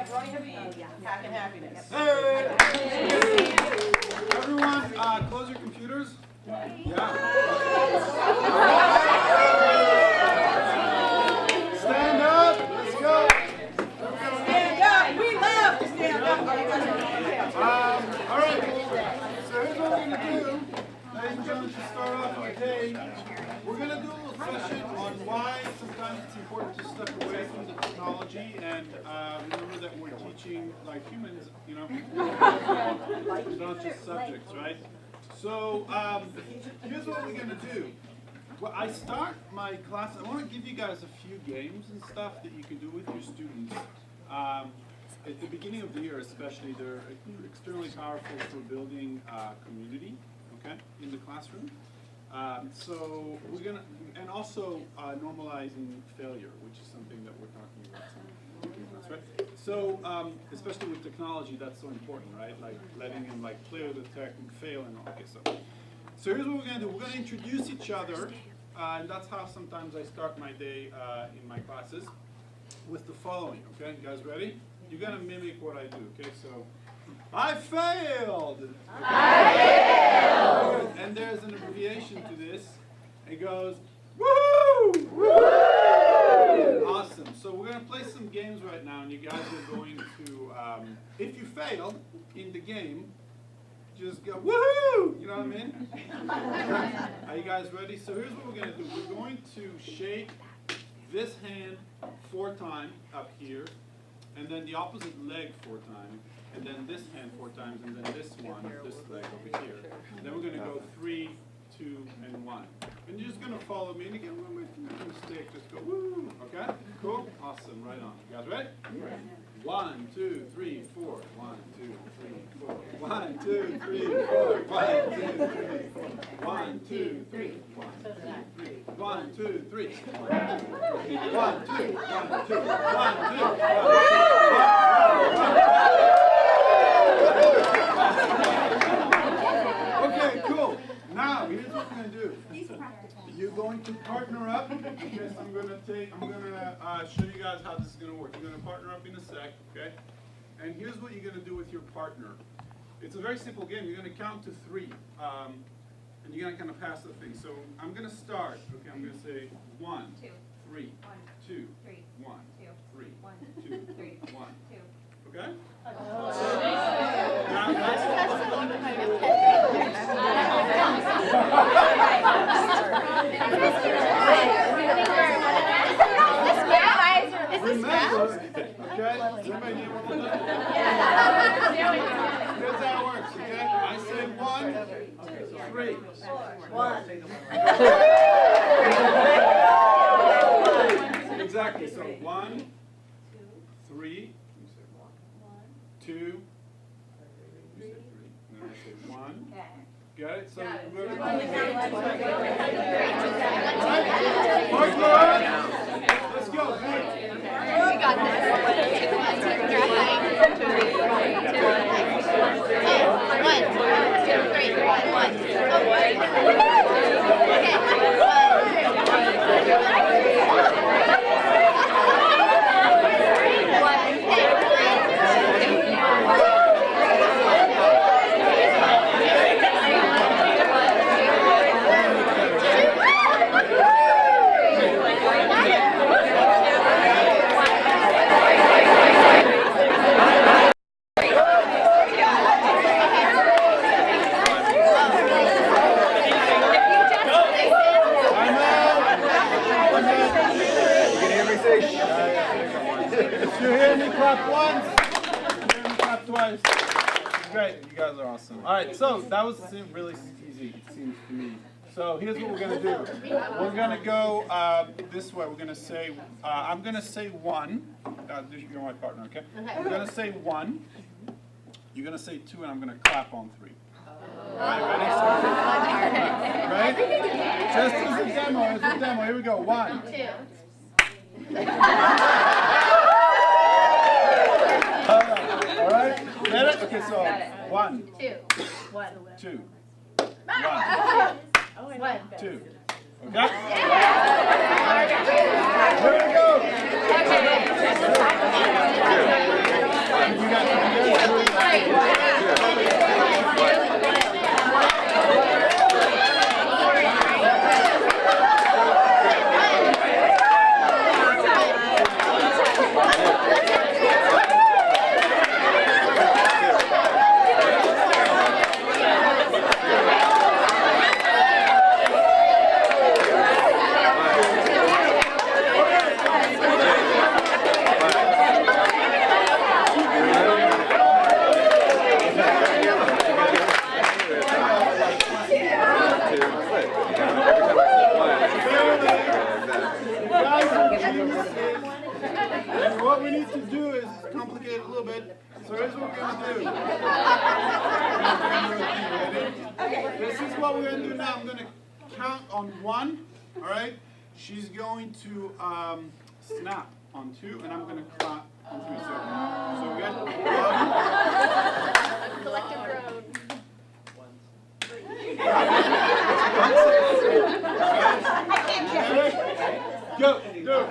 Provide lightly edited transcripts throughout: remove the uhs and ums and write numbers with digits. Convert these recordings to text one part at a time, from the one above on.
have Ronnie Habib, Hacking Happiness. Hey! Everyone, close your computers. Yeah. Stand up. Let's go. Stand up. We love to stand up. All right. So here's what we're going to do. Ladies and gentlemen, to start off the day, we're going to do a little session on why sometimes it's important to step away from the technology and remember that we're teaching like humans, you know, not just subjects, right? So here's what we're going to do. Well, I start my class, I want to give you guys a few games and stuff that you can do with your students. At the beginning of the year especially, they're extremely powerful for building community, okay, in the classroom. So we're going to, and also normalizing failure, which is something that we're talking about. That's right. So, especially with technology, that's so important, right? Like letting them like clear the tech and fail and all. Okay, so here's what we're gonna do. We're gonna introduce each other, and that's how sometimes I start my day in my classes with the following. Okay, you guys ready? You're gonna mimic what I do. Okay, so I failed. I failed. Good. And there's an abbreviation to this. It goes woohoo! Woo! Awesome. So we're going to play some games right now, and you guys are going to, if you fail in the game, just go woohoo! You know what I mean? Are you guys ready? So here's what we're going to do. We're going to shake this hand 4 times up here, and then the opposite leg 4 times, and then this hand 4 times, and then this one, this leg over here. And then we're going to go 3, 2, and 1. And you're just going to follow me. And again, when we make a mistake, just go, woo. Okay? Cool? Awesome. Right on. You guys ready? 1, 2, 3, 4. 1, 2, 3, 4. 1, 2, 3, 4. 1, 2, 3, 4. 1, 2, 3. 1, 2, 3. 1, 2, 1, 2, 1, 2. Okay, cool. Now, here's what we're going to do. You're going to partner up. Okay, so I'm going to show you guys how this is going to work. You're going to partner up in a sec, okay? And here's what you're going to do with your partner. It's a very simple game. You're going to count to 3. And you're going to kind of pass the thing. So I'm going to start. Okay, I'm going to say 1, 2, 3, 2, 1, 3, 2, 3, 1. Okay? Remember, okay? Here's how it works, okay? I say 1, 3. 1. Exactly. So 1, 3, 2. You said 3. No, I said 1. Got it? So we're going let's go. We got this. twice. Great, you guys are awesome. All right, so that was really easy, it seems to me. So here's what we're going to do. We're going to go this way. We're going to say, I'm going to say 1. You're my partner, okay? I'm going to say 1. You're going to say 2, and I'm going to clap on 3. All right, ready? Right? Just as a demo, Here we go. 1. 2. All right? Get it? Okay, so 1. 2. 1. 2. 1. 1. 2. Okay? Here we go. And what we need to do is complicate it a little bit. So here's what we're gonna do. Ready? This is what we're gonna do now. I'm gonna count on 1. All right. She's going to snap on 2, and I'm gonna clap on 3. So we got 1. Collective road. Go. Do.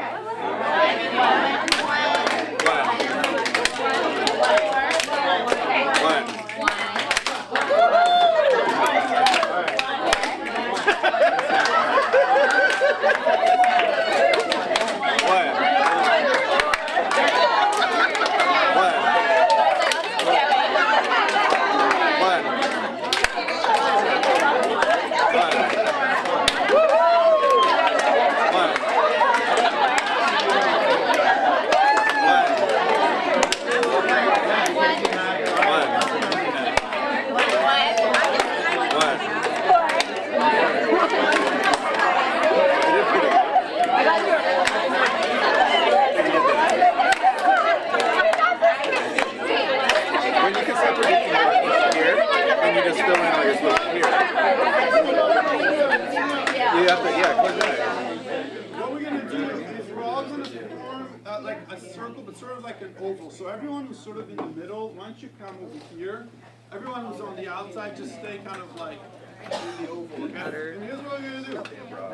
What we're going to do is we're all going to form like a circle, but sort of like an oval. So everyone who's sort of in the middle, why don't you come over here? Everyone who's on the outside, just stay kind of like in the oval, okay? And here's what we're going to do.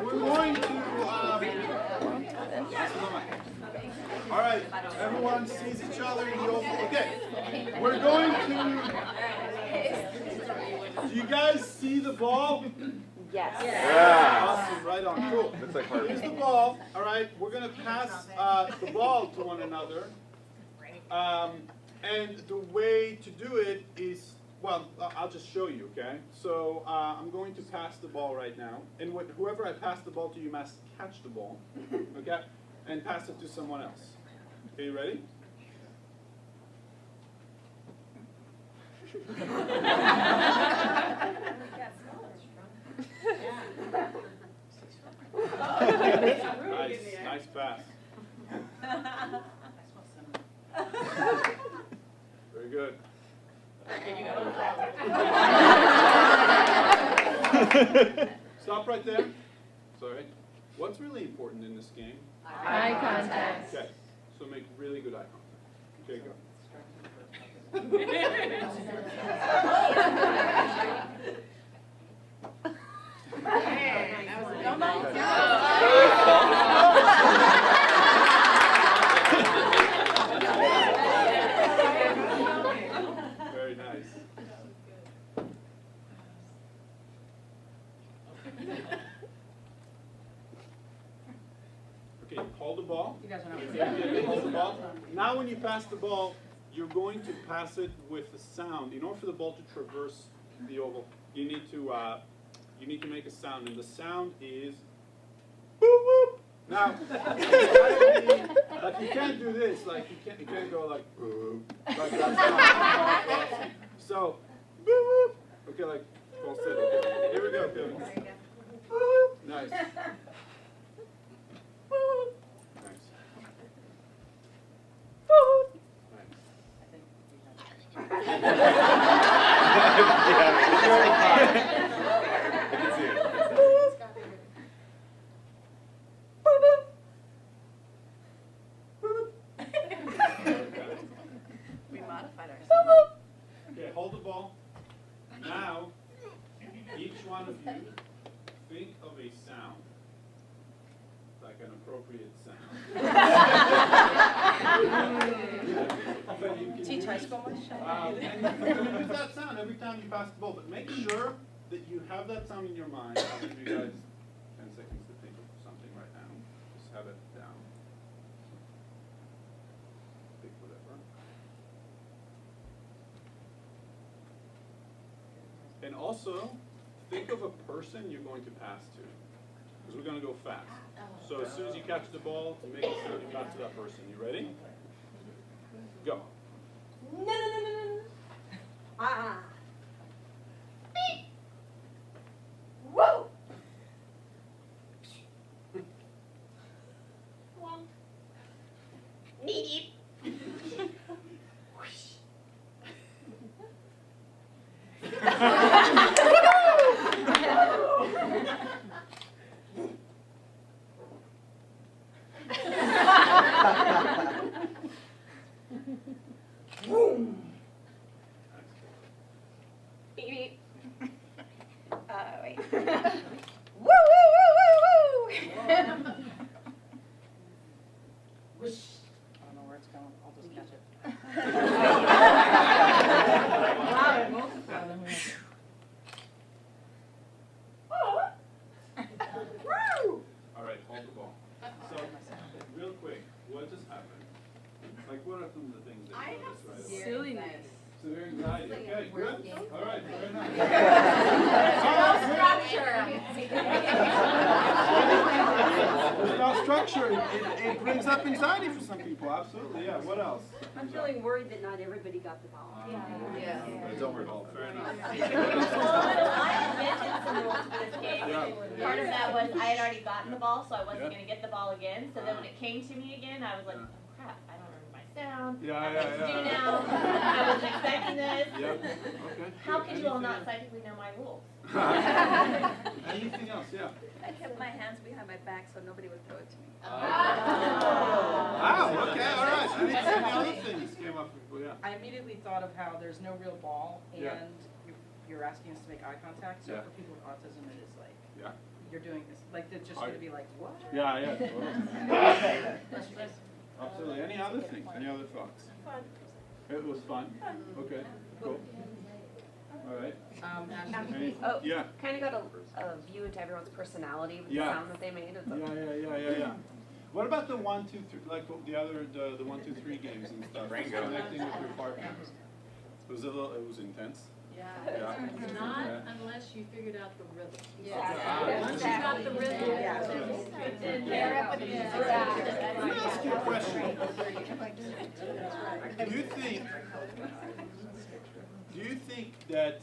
We're going to, all right, everyone sees each other in the oval. Okay, we're going to, do you guys see the ball? Yes. Yeah. Awesome, right on, cool. Here's the ball, all right? We're going to pass the ball to one another. And the way to do it is, well, I'll just show you, okay? So I'm going to pass the ball right now. And whoever I pass the ball to, you must catch the ball, okay? And pass it to someone else. Okay, you ready? Nice pass. Very good. Stop right there. Sorry. What's really important in this game? Eye contact. Okay. So make really good eye contact. Okay, go. Very nice. Okay, hold the ball. You guys are not hold the ball. Now when you pass the ball, you're going to pass it with a sound. In order for the ball to traverse the oval, you need to make a sound, and the sound is boop boop. Now, like you can't do this. Like you can't go like boop. Like that. So boop boop. Okay, like Paul said. Okay. Here we go, Kevin. Boop. Nice. Boop. Nice. Boop. We modified ourselves. Okay, hold the ball. Now, each one of you think of a sound, like an appropriate sound. Teach her And you're going to use that sound every time you pass the ball, but make sure that you have that sound in your mind. I'll give you guys 10 seconds to think of something right now. Just have it down. Pick whatever. And also, think of a person you're going to pass to, because we're going to go fast. So as soon as you catch the ball, make sure you pass to that person. You ready? Go. No, no, no, no, no. Ah. Beep. Woo. Needy. Beep, beep. Wait. Woo, woo, woo, woo, woo. Whoosh. I don't know where it's going, I'll just catch it. Woo. All right, hold the ball. So, real quick, what just happened? Like, what are some of the things that you noticed right away? Silliness. Severe anxiety. Okay, good. All right, very nice. Without structure, it brings up anxiety for some people. Absolutely, yeah. What else? I'm feeling worried that not everybody got the ball. But don't worry about it. Fair enough. I mentioned some rules for this game. Yeah. Part of that was I had already gotten the ball, so I wasn't going to get the ball again. So then when it came to me again, I was like, oh crap, I don't remember my sound. Yeah, I yeah, what to do yeah. now. I wasn't expecting this. Yep. Okay. How could you all not psychically know my rules? Anything else? Yeah. I kept my hands behind my back so nobody would throw it to me. Wow. Okay. All right. Any other things came up? Yeah. I immediately thought of how there's no real ball, and Yeah. you're asking us to make eye contact, so Yeah. for people with autism, it is like, Yeah. you're doing this, like, they're just gonna be like, what? Yeah. Yeah. Totally. Absolutely. Any other things? Any other thoughts? Fun. It was fun. Okay. Cool. All right. Ashley? Any, Oh. yeah. Kind of got a view into everyone's personality with Yeah. the sound that they made. Yeah. What about the 1, 2, 3? Like the other, the 1, 2, 3 games and stuff? Rango. Connecting with your partner. It was intense. Yeah. Not Yeah. unless you figured out the rhythm. Ah, Once you got the rhythm, Yeah. then pair up with the music. Let me ask you a question. Do you think that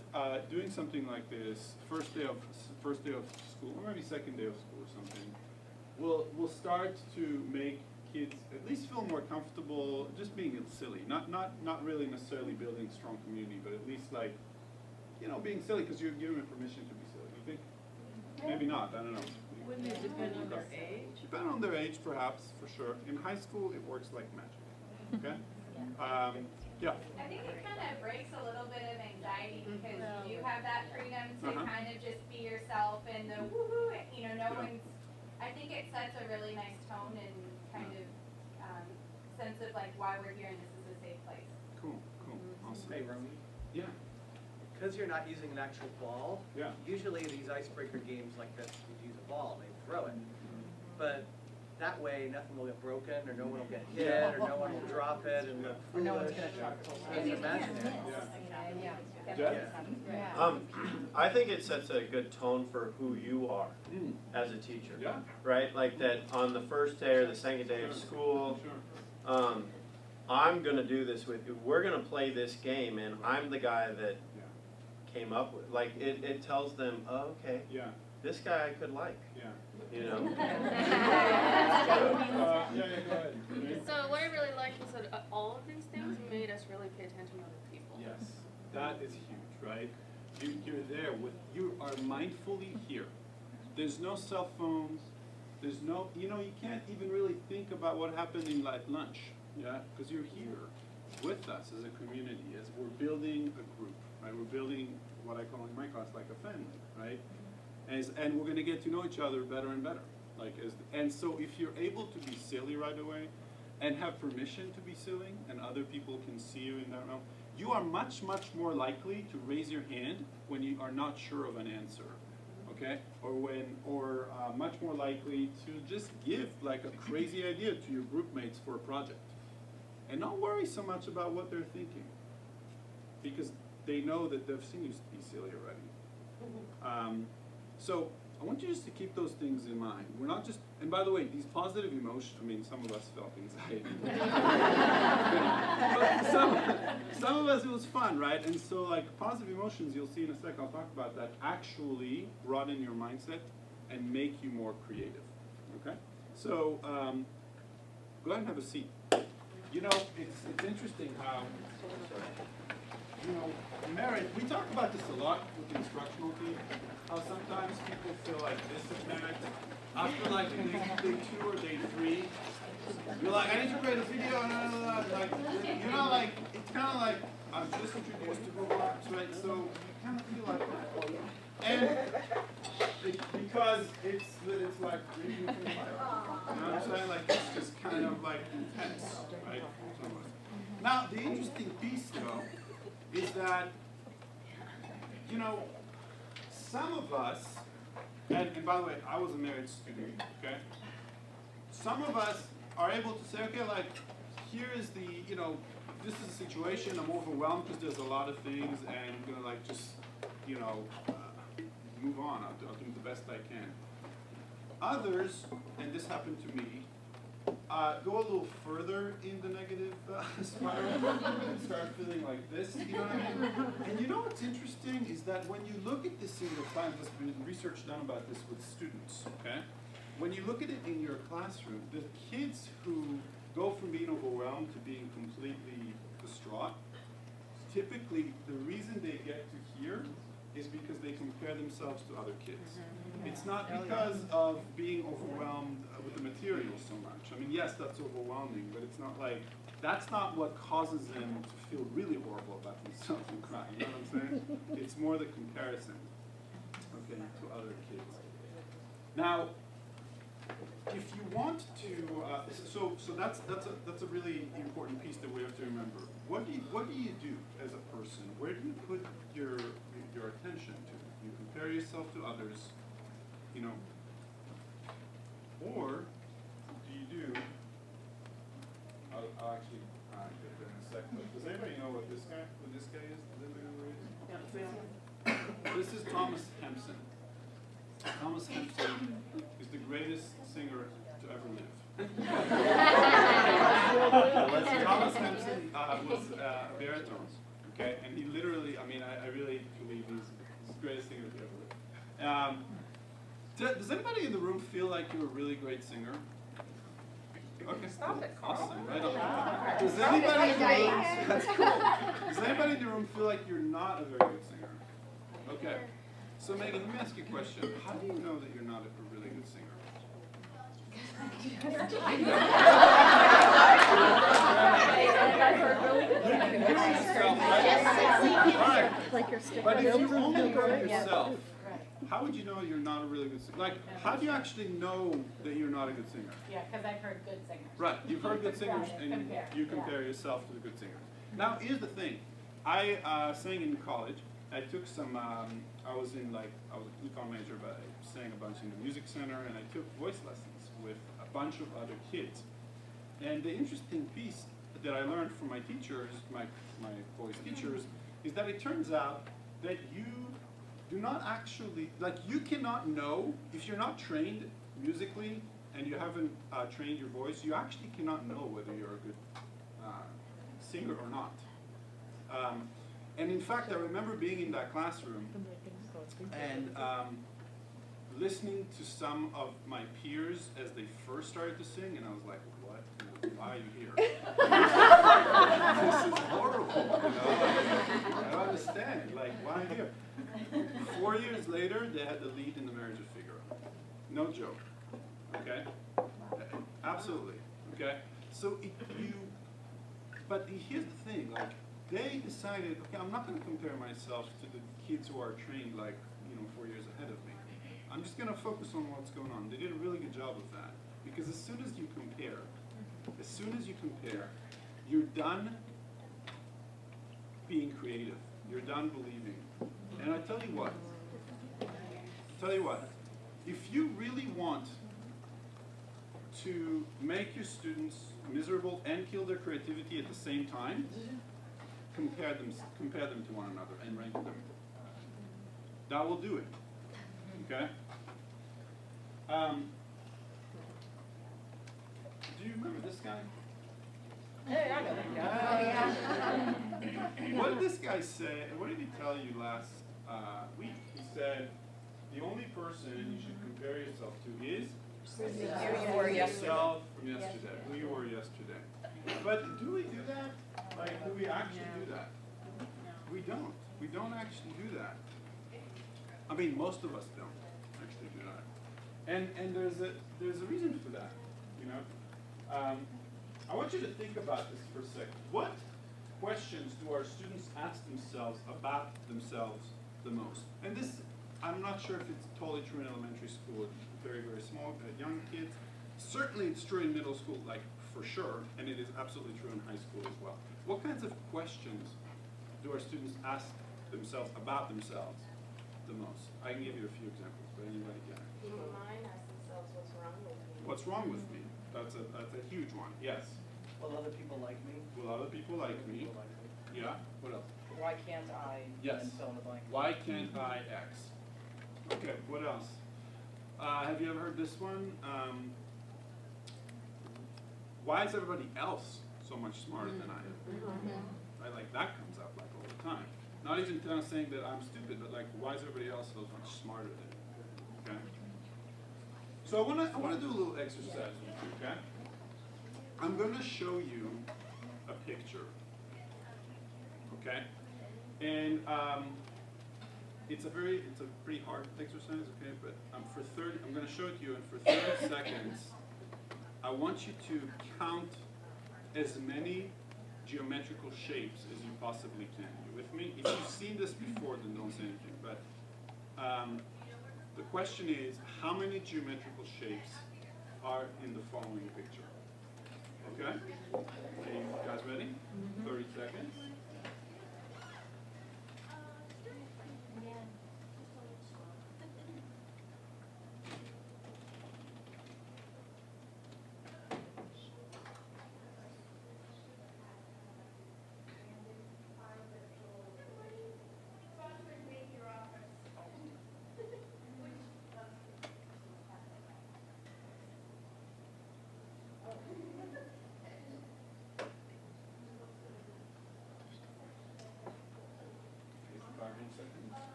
doing something like this, first day of school, or maybe second day of school or something, will start to make kids at least feel more comfortable just being silly, not really necessarily building a strong community, but at least like, being silly because you're giving them permission to be silly. You think? Maybe not. I don't know. Wouldn't it depend on their age? Depending on their age, perhaps, for sure. In high school, it works like magic. Okay? Yeah. I think it kind of breaks a little bit of anxiety because you have that freedom to kind of just be yourself and the woohoo, no one's, I think it sets a really nice tone and kind of sense of like why we're here and this is a safe place. Cool. Awesome. Hey, Romy, Yeah. because you're not using an actual ball, Yeah. usually these icebreaker games like this, you use a ball, they throw it. But that way, nothing will get broken, or no one will get hit, or no one will drop it, and look Or no one's foolish. gonna try to It's imaginary. Jeff? I think it sets a good tone for who you are Mm. as a teacher. Yeah. Right? Like that on the first day or the second day of school, Sure. I'm going to do this with you. We're going to play this game, and I'm the guy that Yeah. came up with. Like, it tells them, oh, okay, Yeah. this guy I could like, Yeah. you know? Yeah, go ahead. So what I really liked was that all of these things made us really pay attention to other people. Yes, that is huge, right? You're there you are mindfully here. There's no cell phones. There's no, you can't even really think about what happened in like lunch, yeah? Because you're here with us as a community, as we're building a group, right? We're building what I call in my class like a family, right? And we're gonna get to know each other better and better. And so if you're able to be silly right away, and have permission to be silly, and other people can see you in that realm, you are much, much more likely to raise your hand when you are not sure of an answer, okay? Or much more likely to just give like a crazy idea to your group mates for a project. And not worry so much about what they're thinking, because they know that they've seen you be silly already. So I want you just to keep those things in mind. We're not just, and by the way, these positive emotions, I mean, some of us felt anxiety. But some of us, it was fun, right? And so like positive emotions, you'll see in a sec, I'll talk about that, actually broaden your mindset and make you more creative, okay? So go ahead and have a seat. You know, it's interesting how, you know, merit, we talk about this a lot with the instructional team, how sometimes people feel like this is merit. After like day 2 or day 3, you're like, I need to create a video, and like, you know, like, it's kind of like, I'm just introduced to Google Apps, right? So you kind of feel like that. And because it's like reading from the Bible. You know what I'm saying? Like, it's just kind of like intense, right? Now, the interesting piece, though, is that, you know, some of us, and by the way, I was a married student, okay? Some of us are able to say, okay, like, here is the, you know, this is a situation, I'm overwhelmed because there's a lot of things, and I'm gonna like just, you know, move on, I'll do the best I can. Others, and this happened to me, go a little further in the negative spiral and start feeling like this, you know what I mean? And you know what's interesting is that when you look at this in your class, there's been research done about this with students, okay? When you look at it in your classroom, the kids who go from being overwhelmed to being completely distraught, typically the reason they get to here is because they compare themselves to other kids. It's not because of being overwhelmed with the material so much. I mean, yes, that's overwhelming, but it's not like, that's not what causes them to feel really horrible about themselves and cry, you know what I'm saying? It's more the comparison, okay, to other kids. Now, if you want to, so that's a really important piece that we have to remember. What do you do as a person? Where do you put your attention to? You compare yourself to others, you know, or do you do? I'll actually get there in a second. But does anybody know what this guy is? Does anybody know who he is? This is Thomas Hampson. Thomas Hampson is the greatest singer to ever live. Thomas Hampson was a baritone, okay? And he literally, I mean, I really believe he's the greatest singer to ever live. Does anybody in the room feel like you're a really great singer? Okay, Stop it, Carl. awesome, right on. Does anybody in the room, that's cool. Does anybody in the room feel like you're not a very good singer? Okay. So Megan, let me ask you a question. How do you know that you're not a really good singer? Alright. But if you only know yourself, how would you know you're not a really good singer? Like, how do you actually know that you're not a good singer? Yeah, because I've heard good singers. Right, you've heard good singers and you compare yourself to the good singers. Now, here's the thing. I sang in college. I took some, I was a econ major, but I sang a bunch in the music center, and I took voice lessons with a bunch of other kids. And the interesting piece that I learned from my teachers, my voice teachers, is that it turns out that you do not actually, like, you cannot know, if you're not trained musically and you haven't trained your voice, you actually cannot know whether you're a good singer or not. And in fact, I remember being in that classroom and listening to some of my peers as they first started to sing, and I was like, what? Why are you here? This is horrible, you know? I don't understand, like, why am I here? 4 years later, they had the lead in The Marriage of Figaro. No joke, okay? Absolutely, okay? So but here's the thing, like, they decided, okay, I'm not going to compare myself to the kids who are trained like, 4 years ahead of me. I'm just going to focus on what's going on. They did a really good job of that. Because as soon as you compare, as soon as you compare, you're done being creative. You're done believing. And I tell you what, if you really want to make your students miserable and kill their creativity at the same time, compare them to one another and rank them. That will do it. Okay? Do you remember this guy? Hey, I know that guy. What did this guy say? What did he tell you last week? He said, the only person you should compare yourself to is yourself from yesterday, who you were yesterday. But do we do that? Like, do we actually do that? We don't. We don't actually do that. I mean, most of us don't actually do that. And there's a reason for that, you know. I want you to think about this for a second. What questions do our students ask themselves about themselves the most? And this, I'm not sure if it's totally true in elementary school, very, very small, young kids. Certainly it's true in middle school, like for sure, and it is absolutely true in high school as well. What kinds of questions do our students ask themselves about themselves the most? I can give you a few examples, but anybody can. Mine ask themselves what's wrong with me. What's wrong with me? That's a huge one. Yes. Will other people like me? Will other people like me? People like me. Yeah. What else? Why can't I? Yes. And fill in the blank. Why can't I X? Okay. What else? Have you ever heard this one? Why is everybody else so much smarter than I am? Right? Like that comes up like all the time. Not even kind of saying that I'm stupid, but like, why is everybody else so much smarter than me? Okay. So I wanna do a little exercise with you, okay? I'm gonna show you a picture, okay? And it's a pretty hard exercise, okay? But I'm gonna show it to you, and for 30 seconds, I want you to count as many geometrical shapes as you possibly can. You with me? If you've seen this before, then don't say anything. But the question is, how many geometrical shapes are in the following picture? Okay? Are you guys ready? 30 seconds.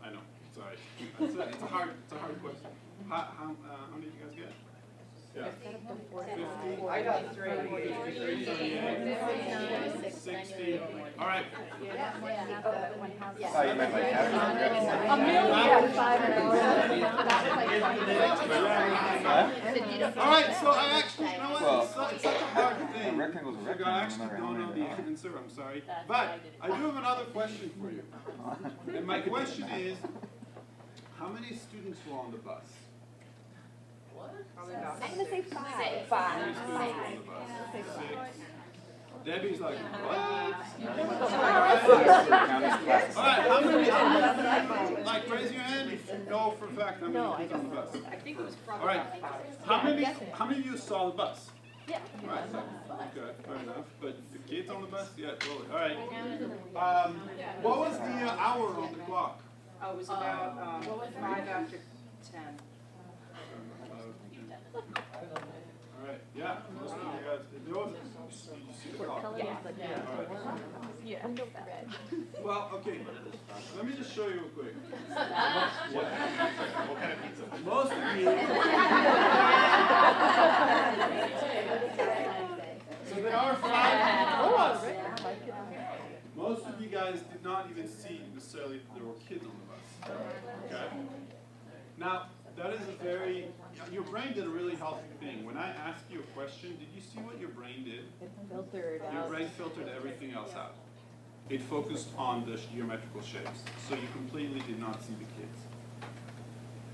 I know. Sorry. It's a hard question. How many did you guys get? Yeah. 50. I got 3. 60. All right. Oh, you meant like half. All right, so I actually, you know what, Well, it's such a hard thing. A rectangle's a Like, rectangle, I no actually matter how don't know many the there are. answer, I'm sorry. But I do have another question for you. And my question is, how many students were on the bus? Probably about I'm gonna say 5. How many students were on the bus? 6. Debbie's like, what? All right, how many, like, raise your hand if you know for a fact how many kids on the bus. I think it was probably All right, about 5. how many of you saw the bus? Yeah. Right, okay, fair enough. But the kids on the bus? Yeah, totally. All right. What was the hour on the clock? Oh, it was about 5 after 10. All right, yeah, most of you guys, there was, you see the clock? Yeah. All right. Yeah. Well, okay, let me just show you real quick. What kind of pizza? Most of you. So there are 5 on the bus. Most of you guys did not even see necessarily that there were kids on the bus. Okay? Now, that is a very, your brain did a really healthy thing. When I asked you a question, did you see what your brain did? Filtered Your brain filtered everything else out. it focused on the geometrical shapes. So you completely did not see the kids.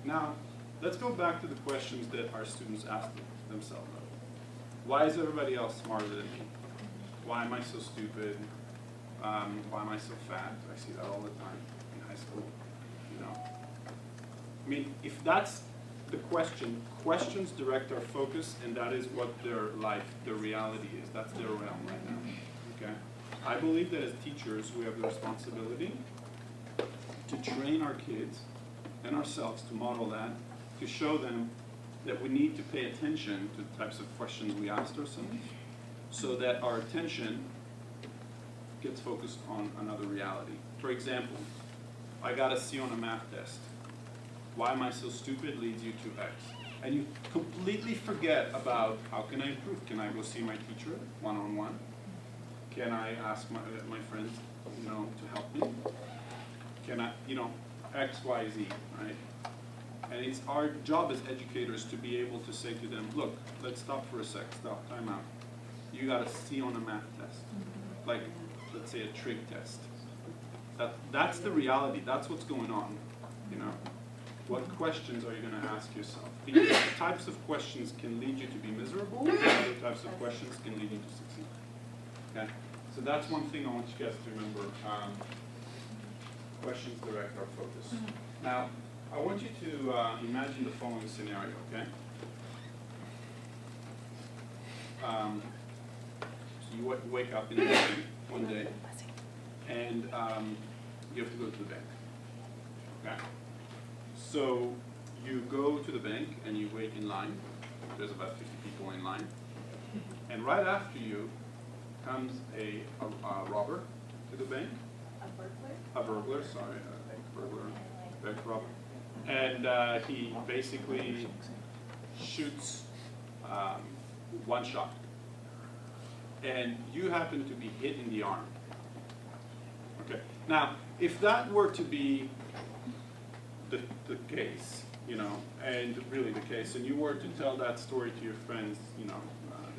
Now, let's go back to the questions that our students asked themselves. Why is everybody else smarter than me? Why am I so stupid? Why am I so fat? I see that all the time in high school, you know. I mean, if that's the question, questions direct our focus, and that is what their life, their reality is. That's their realm right now, okay? I believe that as teachers, we have the responsibility to train our kids and ourselves to model that, to show them that we need to pay attention to the types of questions we ask ourselves, so that our attention gets focused on another reality. For example, I got a C on a math test. Why am I so stupid leads you to X. And you completely forget about how can I improve? Can I go see my teacher one-on-one? Can I ask my friends, you know, to help me? Can I, you know, X, Y, Z, right? And it's our job as educators to be able to say to them, look, let's stop for a sec, stop, time out. You got a C on a math test. Like, let's say a trig test. That's the reality, that's what's going on, you know? What questions are you going to ask yourself? Because types of questions can lead you to be miserable, and other types of questions can lead you to succeed. Okay? So that's one thing I want you guys to remember. Questions direct our focus. Now, I want you to imagine the following scenario, okay? So you wake up in the morning one day, and you have to go to the bank, okay? So you go to the bank and you wait in line. There's about 50 people in line. And right after you comes a robber to the bank. A burglar, sorry, a burglar, bank robber. And he basically shoots one shot. And you happen to be hit in the arm. Okay. Now, if that were to be the case, you know, and really the case, and you were to tell that story to your friends, you know,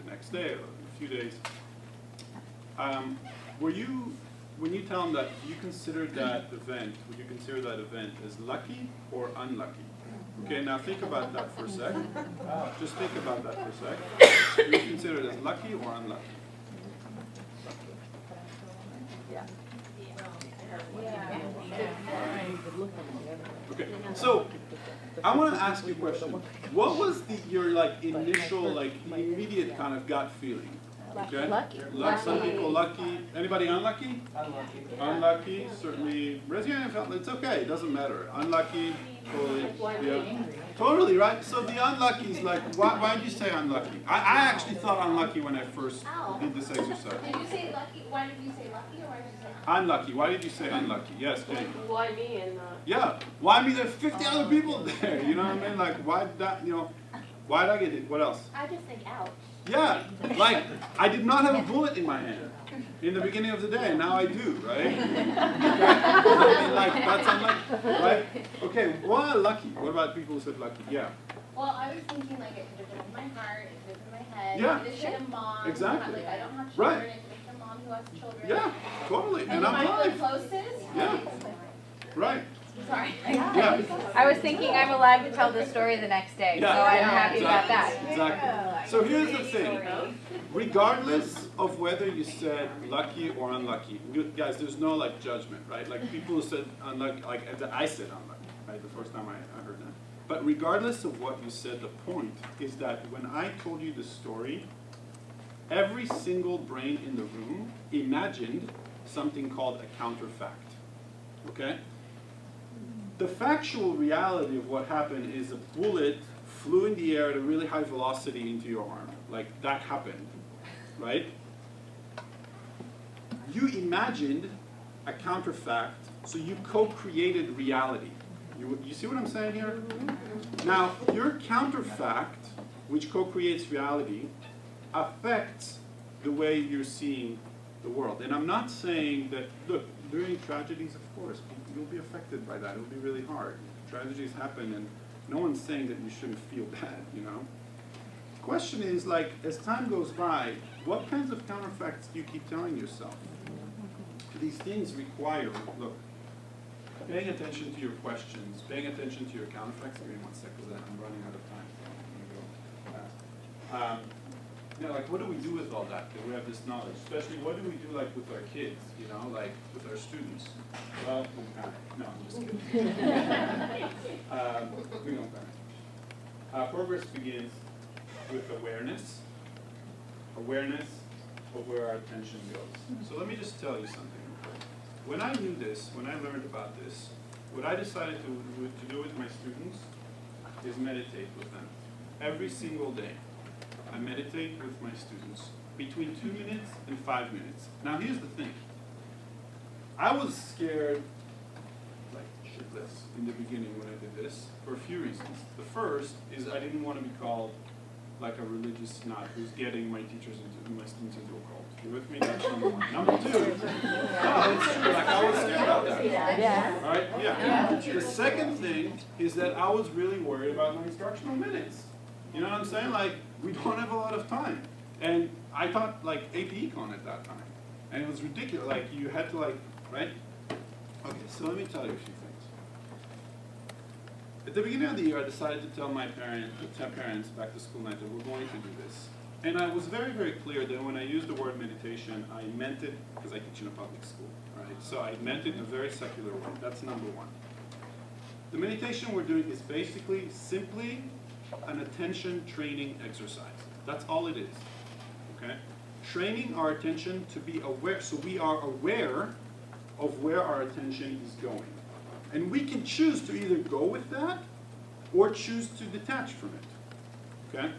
the next day or in a few days, when you tell them that, you consider that event, would you consider that event as lucky or unlucky? Okay, now think about that for a sec. Just think about that for a sec. Do you consider it as lucky or unlucky? Okay, so I want to ask you a question. What was your initial immediate kind of gut feeling? Okay. Lucky. Some people lucky. Anybody unlucky? Unlucky. Unlucky. Certainly. Raise your hand. It's okay. It doesn't matter. Unlucky. Totally. Yeah. Totally right. So the unlucky is like, why did you say unlucky? I actually thought unlucky when I first did this exercise. Did you say lucky? Why did you say lucky, or why did you say unlucky? Why did you say unlucky? Yes, Jane. Why me and not? Yeah. Why me? There's 50 other people there. You know what I mean? Like, why did that? You know, why did I get it? What else? I just think ouch. Yeah, like, I did not have a bullet in my hand in the beginning of the day, now I do, right? Okay. I mean, like, that's unlucky, right? Okay, well, lucky. What about people who said lucky? Yeah. Well, I was thinking like it could have been in my heart, it could have been in my head. Yeah. It could have been a mom. Exactly. Like I don't have children. Right. It could have been a mom who has children. Yeah, totally. And I'm I'm the alive. closest. Yeah. Right. Sorry. Yeah. I was thinking I'm alive to tell the story the next day, Yeah. so I'm happy about that. Exactly. So here's the thing. Regardless of whether you said lucky or unlucky, guys, there's no judgment, right? Like people who said unlucky, I said unlucky, right? The first time I heard that. But regardless of what you said, the point is that when I told you the story, every single brain in the room imagined something called a counterfact, okay? The factual reality of what happened is a bullet flew in the air at a really high velocity into your arm. Like, that happened, right? You imagined a counterfact, so you co-created reality. You see what I'm saying here? Now, your counterfact, which co-creates reality, affects the way you're seeing the world. And I'm not saying that, look, during tragedies, of course, you'll be affected by that. It'll be really hard. Tragedies happen, and no one's saying that you shouldn't feel bad, you know? The question is, as time goes by, what kinds of counterfacts do you keep telling yourself? these things require, look, paying attention to your questions, paying attention to your counterfacts. Give me 1 second, because I'm running out of time. So I'm gonna go fast. You know, like, what do we do with all that? That we have this knowledge, especially what do we do like with our kids? You know, like with our students. Well, we panic. No, I'm just kidding. We don't panic. Progress begins with awareness. Awareness of where our attention goes. So let me just tell you something. When I knew this, when I learned about this, what I decided to do with my students is meditate with them. Every single day, I meditate with my students between 2 minutes and 5 minutes. Now here's the thing. I was scared like shitless in the beginning when I did this for a few reasons. The first is I didn't want to be called like a religious nut who's getting my students into a cult. You with me? That's number one. Number two, no, it's true. Like I was scared about that. Yeah. All right? Yeah. The second thing is that I was really worried about my instructional minutes. You know what I'm saying? Like, we don't have a lot of time. And I taught like AP Econ at that time. And it was ridiculous. Like, you had to like, right? Okay, so let me tell you a few things. At the beginning of the year, I decided to tell my parents back to school night that we're going to do this. And I was very, very clear that when I used the word meditation, I meant it, because I teach in a public school, right? So I meant it in a very secular way. That's number one. The meditation we're doing is basically simply an attention training exercise. That's all it is, okay? Training our attention to be aware, so we are aware of where our attention is going. And we can choose to either go with that or choose to detach from it, okay?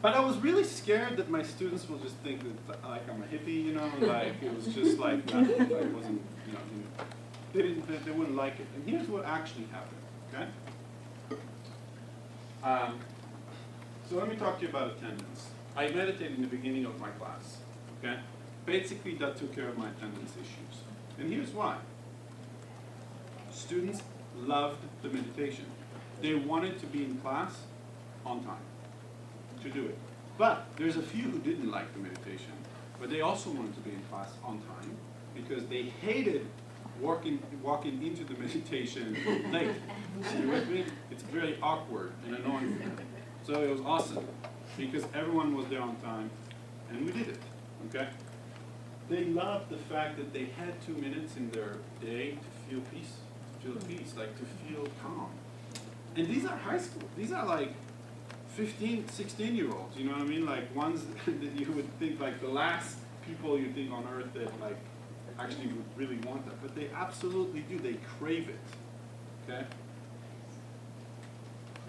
But I was really scared that my students will just think that like I'm a hippie, you know, like it was just like that, like it wasn't, you know, they wouldn't like it. And here's what actually happened, okay? So let me talk to you about attendance. I meditated in the beginning of my class, okay? Basically, that took care of my attendance issues. And here's why. Students loved the meditation. They wanted to be in class on time to do it. But there's a few who didn't like the meditation, but they also wanted to be in class on time because they hated walking into the meditation late. You with me? It's very awkward and annoying. So it was awesome because everyone was there on time and we did it, okay? They loved the fact that they had 2 minutes in their day to feel peace, like to feel calm. And these are high school. These are like 15, 16-year-olds, you know what I mean? Like ones that you would think like the last people you think on earth that like actually would really want that. But they absolutely do. They crave it, okay?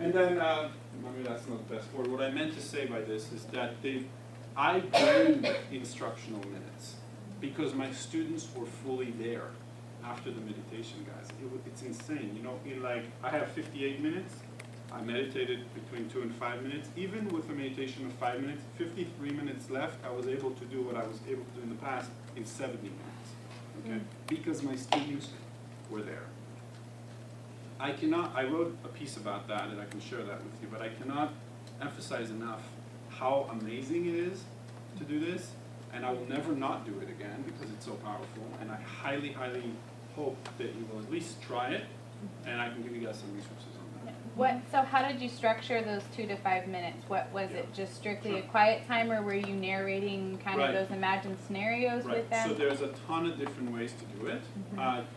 And then, maybe that's not the best word. What I meant to say by this is that I gained instructional minutes because my students were fully there after the meditation, guys. It's insane. You know, I have 58 minutes. I meditated between 2 and 5 minutes. Even with a meditation of 5 minutes, 53 minutes left, I was able to do what I was able to do in the past in 70 minutes, okay? Because my students were there. I wrote a piece about that, and I can share that with you, but I cannot emphasize enough how amazing it is to do this, and I will never not do it again because it's so powerful, and I highly, highly hope that you will at least try it, and I can give you guys some resources on that. So how did you structure those 2 to 5 minutes? What was it, just strictly a quiet time, or were you narrating kind of those imagined scenarios with them? So there's a ton of different ways to do it.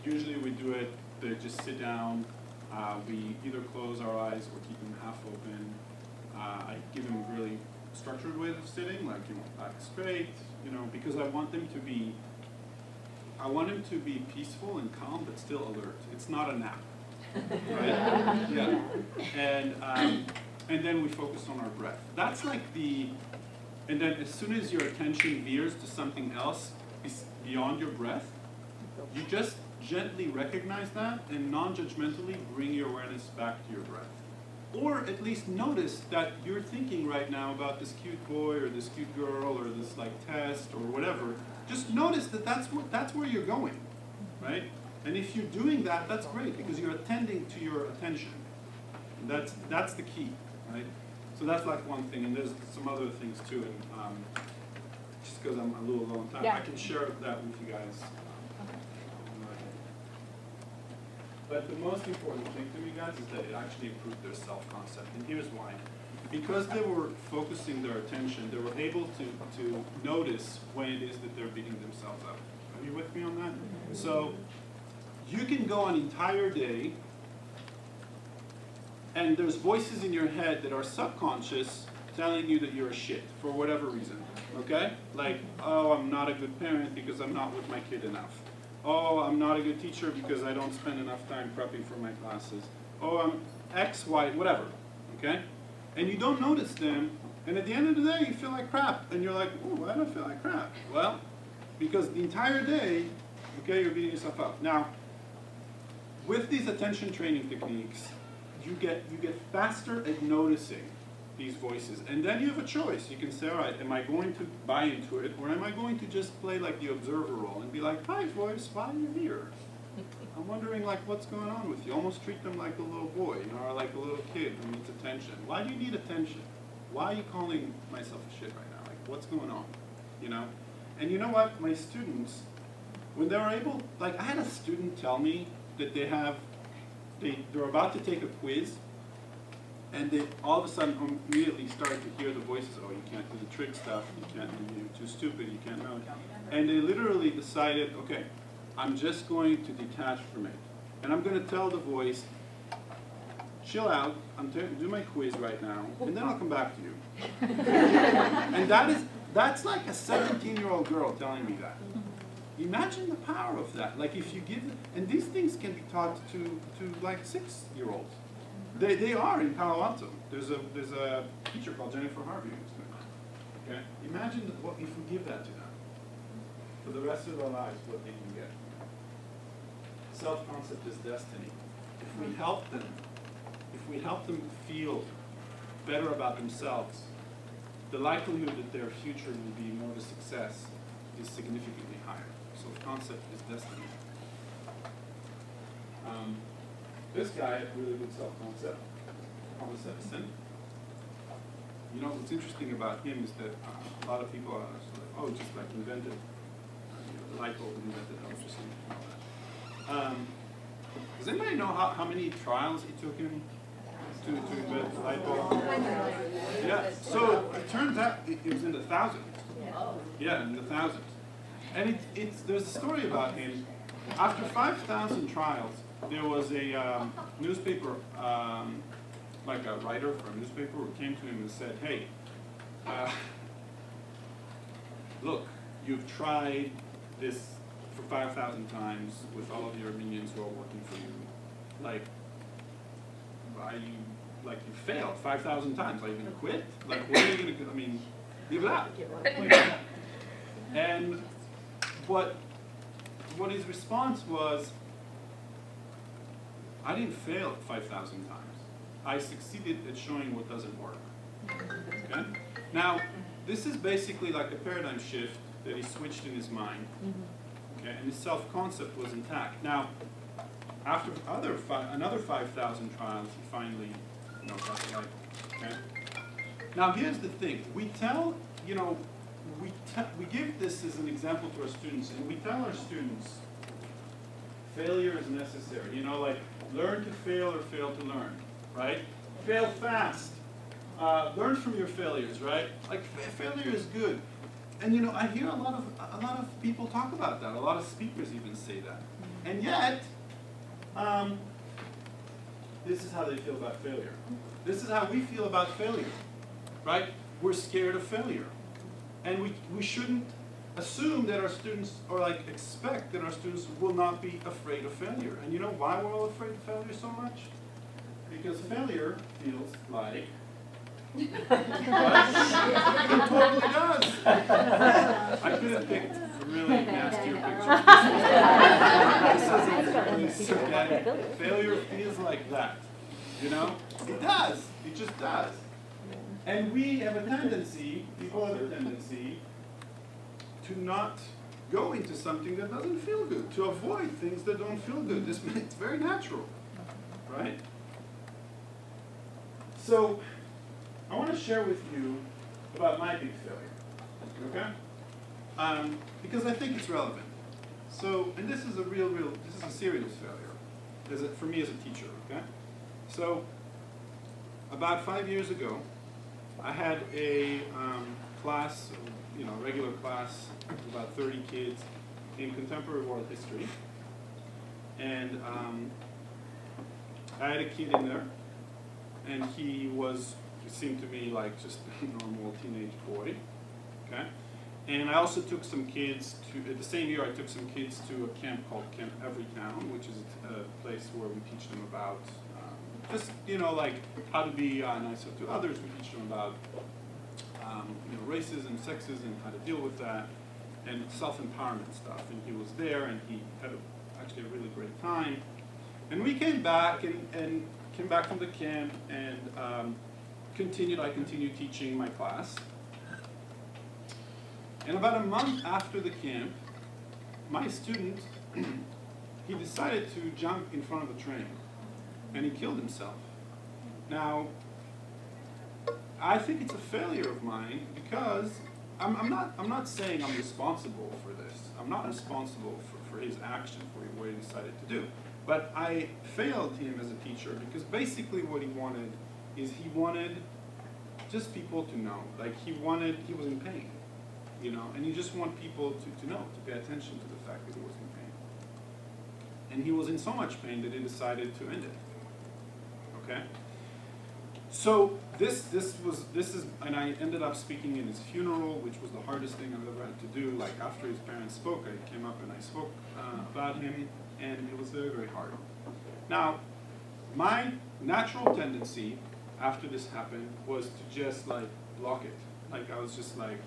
Usually we do it, they just sit down, we either close our eyes or keep them half open. I give them a really structured way of sitting, like, you know, back straight, you know, because I want them to be peaceful and calm, but still alert. It's not a nap, right? Yeah. And then we focus on our breath. That's like and then as soon as your attention veers to something else beyond your breath, you just gently recognize that and non-judgmentally bring your awareness back to your breath. Or at least notice that you're thinking right now about this cute boy or this cute girl or this like test or whatever. Just notice that that's where you're going, right? And if you're doing that, that's great because you're attending to your attention. And that's the key, right? So that's like one thing, and there's some other things too. And just because I'm a little low on time, I can share that with you guys But the most important thing to me, guys, is that it actually improved their self-concept. And here's why. Because they were focusing their attention, they were able to notice when it is that they're beating themselves up. Are you with me on that? So you can go an entire day and there's voices in your head that are subconscious telling you that you're a shit for whatever reason, okay? Like, oh, I'm not a good parent because I'm not with my kid enough. Oh, I'm not a good teacher because I don't spend enough time prepping for my classes. Oh, I'm X, Y, whatever, okay? And you don't notice them, and at the end of the day, you feel like crap. And you're like, oh, why do I feel like crap? Well, because the entire day, okay, you're beating yourself up. Now, with these attention training techniques, you get faster at noticing these voices. And then you have a choice. You can say, all right, am I going to buy into it, or am I going to just play like the observer role and be like, hi, voice, why are you here? I'm wondering, like, what's going on with you? Almost treat them like a little boy, you know, or like a little kid who needs attention. Why do you need attention? Why are you calling myself a shit right now? Like, what's going on? You know? And you know what? My students, when they were able, like, I had a student tell me that they're about to take a quiz, and they all of a sudden immediately started to hear the voices, oh, you can't do the trick stuff, you can't, you're too stupid, you can't know it. And they literally decided, okay, I'm just going to detach from it. And I'm going to tell the voice, chill out, I'm going to do my quiz right now, and then I'll come back to you. And that's like a 17-year-old girl telling me that. Imagine the power of that. Like if you give, and these things can be taught to like 6-year-olds. They are in Palo Alto. There's a teacher called Jennifer Harvey who's doing that. Okay? Imagine what if we give that to them for the rest of their lives, what they can get. Self-concept is destiny. If we help them feel better about themselves, the likelihood that their future will be more of a success is significantly higher. Self-concept is destiny. This guy had really good self-concept, Thomas Edison. You know, what's interesting about him is that a lot of people are sort of, oh, just like invented, the light bulb invented electricity and all that. Does anybody know how many trials it took him to invent the light bulb? Yeah, so it turns out it was in the thousands. Yeah, in the thousands. And there's a story about him. After 5,000 trials, there was a newspaper, like a writer for a newspaper, who came to him and said, hey, look, you've tried this for 5,000 times with all of your minions who are working for you. Like, you failed 5,000 times. Are you going to quit? Like, what are you going to do? I mean, give it up. And what his response was, I didn't fail 5,000 times. I succeeded at showing what doesn't work. Okay? Now, this is basically like a paradigm shift that he switched in his mind. Okay? And his self-concept was intact. Now, after another 5,000 trials, he finally got the light bulb. Okay? Now, here's the thing. We tell, we give this as an example to our students, and we tell our students, failure is necessary. Like, learn to fail or fail to learn, right? Fail fast. Learn from your failures, right? Like, failure is good. And I hear a lot of people talk about that. A lot of speakers even say that. And yet, this is how they feel about failure. This is how we feel about failure, right? We're scared of failure. And we shouldn't assume that our students, or like expect that our students will not be afraid of failure. And you know why we're all afraid of failure so much? Because failure feels like it totally does. I could have picked really nastier pictures. Failure feels like that. It does. It just does. And we have a tendency, people have a tendency, to not go into something that doesn't feel good, to avoid things that don't feel good. It's very natural, right? So, I want to share with you about my big failure, okay? Because I think it's relevant. So, and this is a serious failure. for me as a teacher, okay? So, about 5 years ago, I had a class, regular class, about 30 kids in contemporary world history. And I had a kid in there, and he seemed to me like just a normal teenage boy, okay? And I also took some kids the same year I took some kids to a camp called Camp Everytown, which is a place where we teach them about just, like how to be nicer to others. We teach them about, racism, sexism, how to deal with that, and self-empowerment stuff. And he was there, and he had actually a really great time. And we came back and came back from the camp and I continued teaching my class. And about a month after the camp, my student, he decided to jump in front of the train, and he killed himself. Now, I think it's a failure of mine because I'm not saying I'm responsible for this. I'm not responsible for his action, for what he decided to do. But I failed him as a teacher because basically what he wanted is he wanted just people to know. Like he was in pain, and you just want people to know, to pay attention to the fact that he was in pain. And he was in so much pain that he decided to end it. Okay? So this is, and I ended up speaking in his funeral, which was the hardest thing I've ever had to do. Like after his parents spoke, I came up and I spoke about him, and it was very, very hard. Now, my natural tendency after this happened was to just like block it. Like I was just like,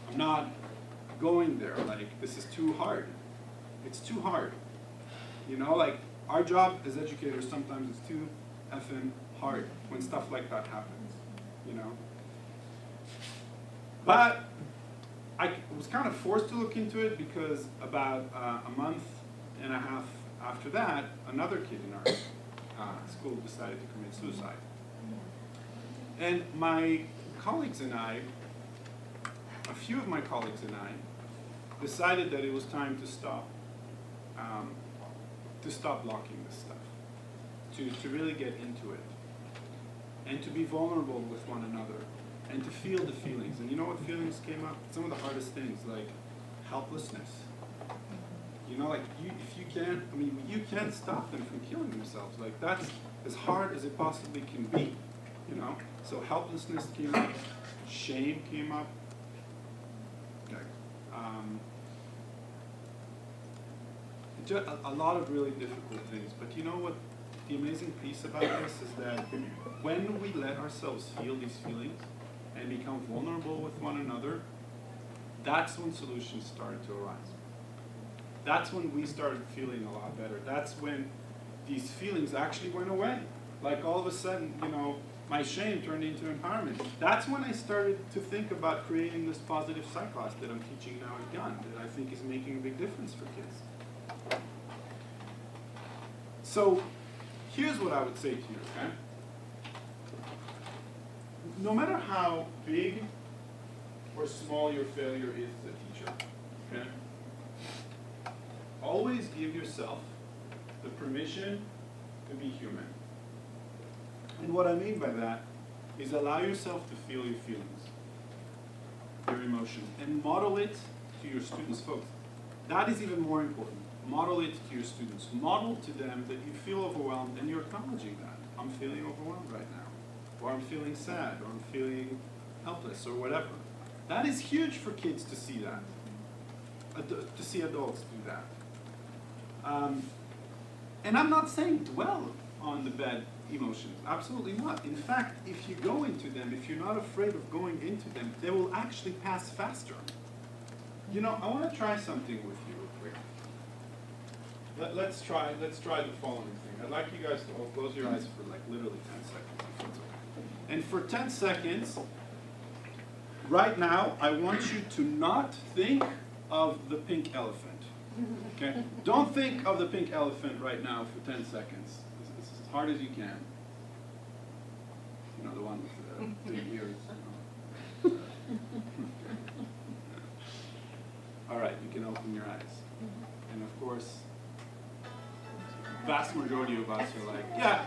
I'm not going there. Like this is too hard. It's too hard. Like our job as educators sometimes is too effing hard when stuff like that happens, But I was kind of forced to look into it because about a month and a half after that, another kid in our school decided to commit suicide. And my colleagues and I, a few of my colleagues and I, decided that it was time to stop blocking this stuff, to really get into it, and to be vulnerable with one another, and to feel the feelings. And you know what feelings came up? Some of the hardest things, like helplessness. Like if you can't, you can't stop them from killing themselves. Like that's as hard as it possibly can be, So helplessness came up, shame came up. Okay. Just a lot of really difficult things. But you know what? The amazing piece about this is that when we let ourselves feel these feelings and become vulnerable with one another, that's when solutions started to arise. That's when we started feeling a lot better. That's when these feelings actually went away. Like all of a sudden, my shame turned into empowerment. That's when I started to think about creating this positive psych class that I'm teaching now at Gun, that I think is making a big difference for kids. So here's what I would say to you, okay? No matter how big or small your failure is as a teacher, okay? Always give yourself the permission to be human. And what I mean by that is allow yourself to feel your feelings, your emotions, and model it to your students, folks. That is even more important. Model it to your students. Model to them that you feel overwhelmed and you're acknowledging that. I'm feeling overwhelmed right now. Or I'm feeling sad, or I'm feeling helpless, or whatever. That is huge for kids to see that. To see adults do that. And I'm not saying dwell on the bad emotions. Absolutely not. In fact, if you go into them, if you're not afraid of going into them, they will actually pass faster. I want to try something with you real quick. Let's try the following thing. I'd like you guys to all close your eyes for like literally 10 seconds. If that's okay. And for 10 seconds, right now, I want you to not think of the pink elephant. Okay? Don't think of the pink elephant right now for 10 seconds. It's as hard as you can. The one with the big ears. All right, you can open your eyes. And of course, vast majority of us are like, yeah,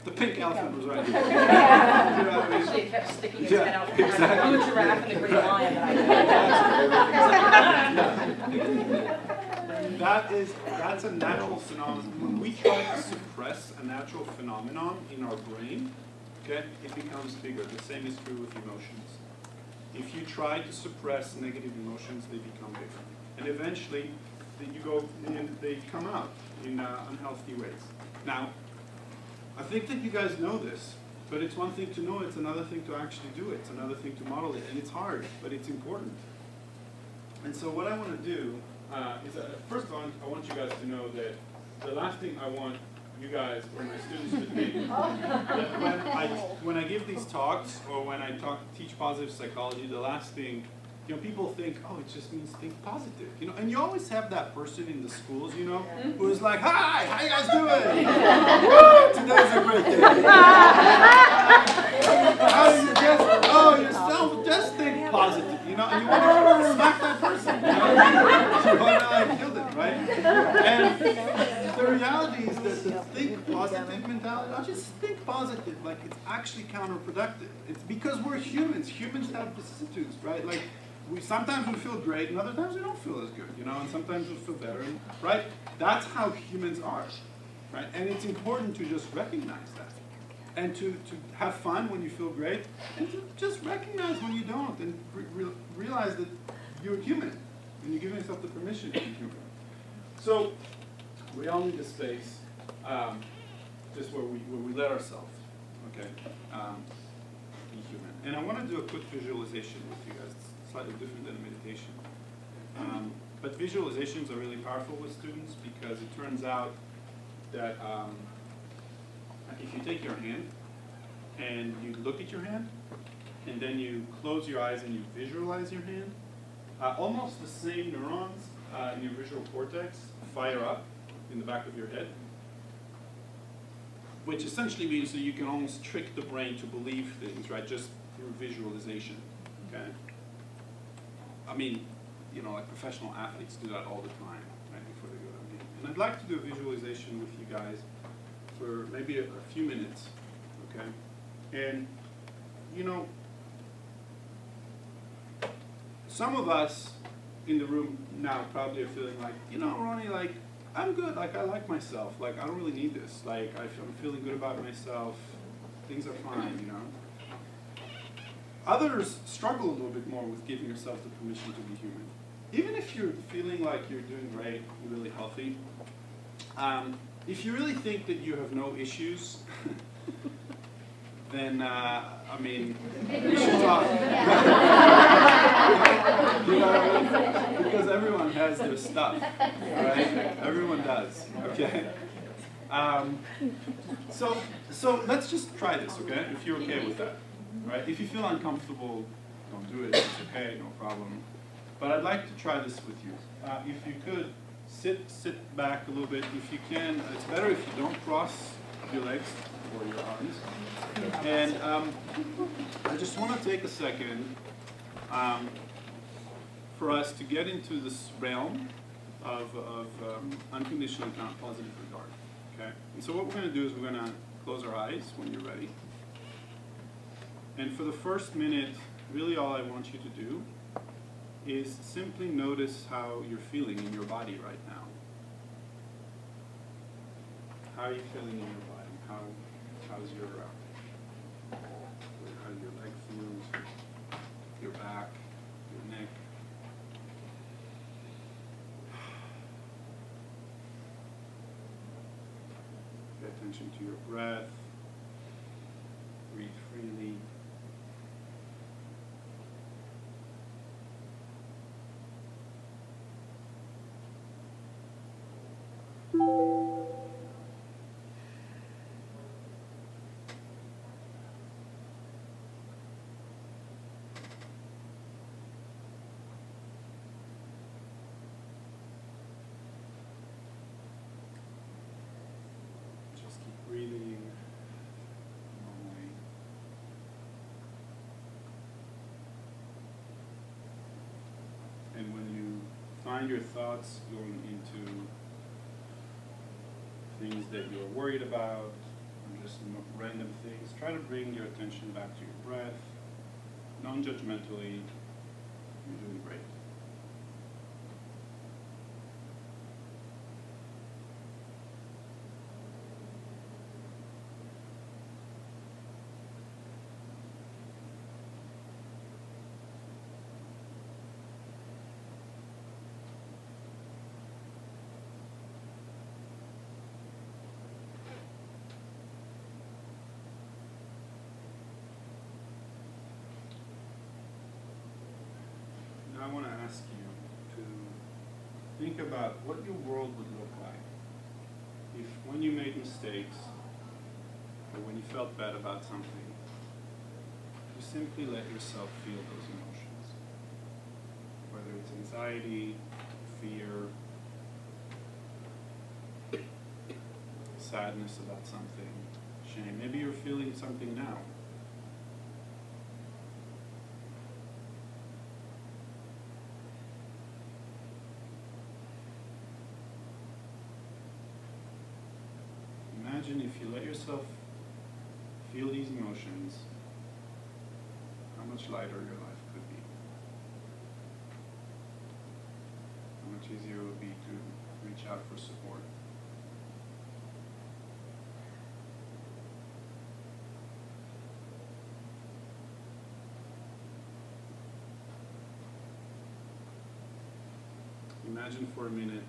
the pink elephant was right here. You know what I mean? She kept sticking his Yeah, head out from behind the exactly. blue giraffe and the green lion that That's a natural phenomenon. When we try to suppress a natural phenomenon in our brain, okay, it becomes bigger. The same is true with emotions. If you try to suppress negative emotions, they become bigger. And eventually, they come out in unhealthy ways. Now, I think that you guys know this, but it's one thing to know, it's another thing to actually do it. It's another thing to model it, and it's hard, but it's important. And so what I want to do is, first of all, I want you guys to know that the last thing I want you guys or my students to think that when I give these talks or when I teach positive psychology, the last thing, people think, oh, it just means think positive, and you always have that person in the schools, who is like, hi, how you guys doing? Woo, today's a great day. How do you just think positive, and you want to smack that person, you want to kill them, right? And the reality is that the think positive mentality, not just think positive, like it's actually counterproductive. It's because we're humans. Humans have vicissitudes, right? Like sometimes we feel great, and other times we don't feel as good, and sometimes we feel better, right? That's how humans are, right? And it's important to just recognize that, and to have fun when you feel great, and to just recognize when you don't, and realize that you're human, and you're giving yourself the permission to be human. So we all need a space, just where we let ourselves, okay, be human. And I want to do a quick visualization with you guys. It's slightly different than a meditation. But visualizations are really powerful with students because it turns out that if you take your hand and you look at your hand, and then you close your eyes and you visualize your hand, almost the same neurons in your visual cortex fire up in the back of your head, which essentially means that you can almost trick the brain to believe things, right, just through visualization, okay? I mean, like professional athletes do that all the time, right, before they go to a game. And I'd like to do a visualization with you guys for maybe a few minutes, okay? And, some of us in the room now probably are feeling like, Ronnie, like, I'm good, like, I like myself, like, I don't really need this, like, I'm feeling good about myself, things are fine, Others struggle a little bit more with giving yourself the permission to be human. Even if you're feeling like you're doing great, you're really healthy, if you really think that you have no issues, then, you should talk. Because everyone has their stuff, right? Everyone does, okay? So let's just try this, okay? If you're okay with that, right? If you feel uncomfortable, don't do it, it's okay, no problem. But I'd like to try this with you. If you could, sit back a little bit. If you can, it's better if you don't cross your legs or your arms. And I just want to take a second for us to get into this realm of unconditional and positive regard. Okay? And so what we're going to do is we're going to close our eyes when you're ready. And for the first minute, really all I want you to do is simply notice how you're feeling in your body right now. How are you feeling in your body? How's your how do your leg feels, your back, your neck? Pay attention to your breath. Breathe freely. Just keep breathing normally. And when you find your thoughts going into things that you're worried about, or just random things. Try to bring your attention back to your breath, non-judgmentally. You're doing great. I want to ask you to think about what your world would look like if, when you made mistakes or when you felt bad about something, you simply let yourself feel those emotions. Whether it's anxiety, fear, sadness about something, shame. Maybe you're feeling something now. Imagine if you let yourself feel these emotions, how much lighter your life could be. How much easier it would be to reach out for support. Imagine for a minute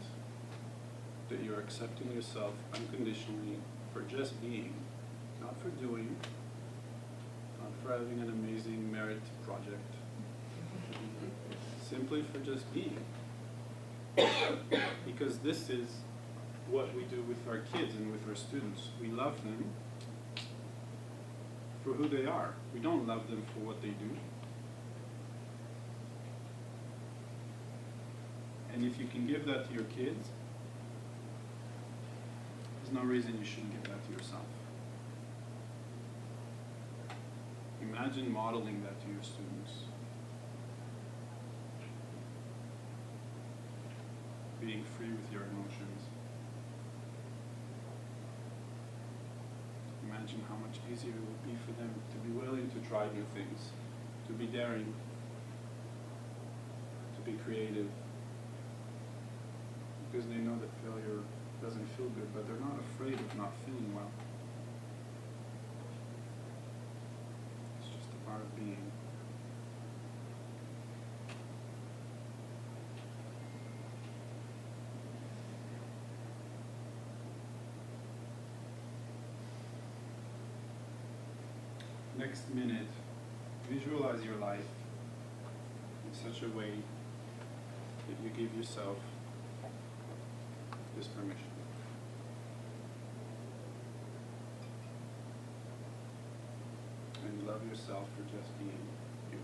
that you're accepting yourself unconditionally for just being, not for doing, not for having an amazing merit project, simply for just being. Because this is what we do with our kids and with our students. We love them for who they are. We don't love them for what they do. And if you can give that to your kids, there's no reason you shouldn't give that to yourself. Imagine modeling that to your students. Being free with your emotions. Imagine how much easier it would be for them to be willing to try new things, to be daring, to be creative, because they know that failure doesn't feel good, but they're not afraid of not feeling well. It's just a part of being. Next minute, visualize your life in such a way that you give yourself this permission. And you love yourself for just being you.